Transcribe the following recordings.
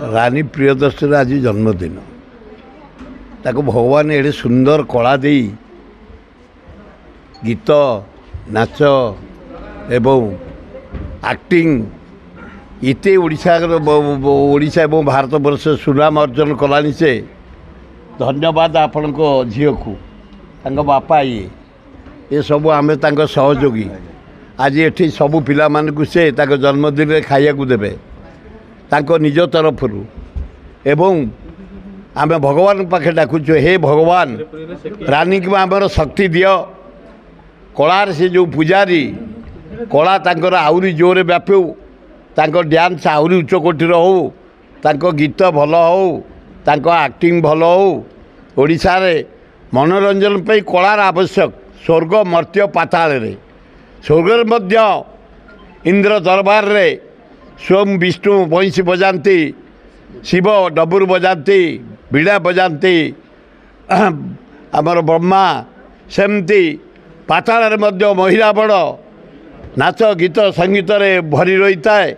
रानी प्रियदर्शनी आज जन्मदिन ताको भगवान एडे सुंदर कला दे गीत नाच एवं एक्टिंग इते ओडिशा एवं भारत वर्ष सुनाम अर्जन कलानी से धन्यवाद आपण को झील को बापा ये सब आम सहयोगी आज ये सबू पिला मानकु से जन्मदिन में खाया देवे निज तरफ एवं आम भगवान पाखे डाकुचु हे भगवान रानी की आमर शक्ति दियो कलार से जो पुजारी कला तांकर आउरी जोरे व्यापू तांकर डांस आउरी उच्च कोटीर हो तांको गीत भल हो तांको एक्टिंग भल हो ओडिशा रे मनोरंजन पे कलार आवश्यक स्वर्ग मर्त्य पाताल रे स्वर्ग मध्य इंद्र दरबार रे स्वयं विष्णु बंशी बजाती शिव डबुर बजाती बीड़ा बजाती आमर ब्रह्मा सेमती पाताल मध्य महिला बड़ नाच गीत संगीत रे भरी रही थाए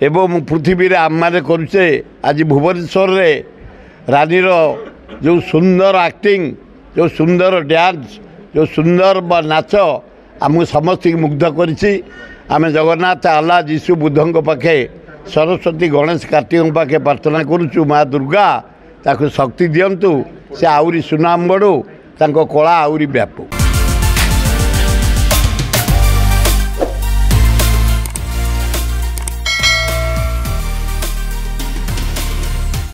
एवं पृथ्वी आम मैंने करुचे आज भुवनेश्वर रे रानी जो सुंदर एक्टिंग जो सुंदर डांस जो सुंदर नाच आमको समस्त मुग्ध करिछि। आमे जगन्नाथ आल्हा जीशु बुद्धों पाखे सरस्वती गणेश कार्तिक पाखे प्रार्थना करुचु माँ दुर्गा ताको शक्ति दियंतु से आउरी सुनाम बढ़ू तांको कला आउरी व्यापू।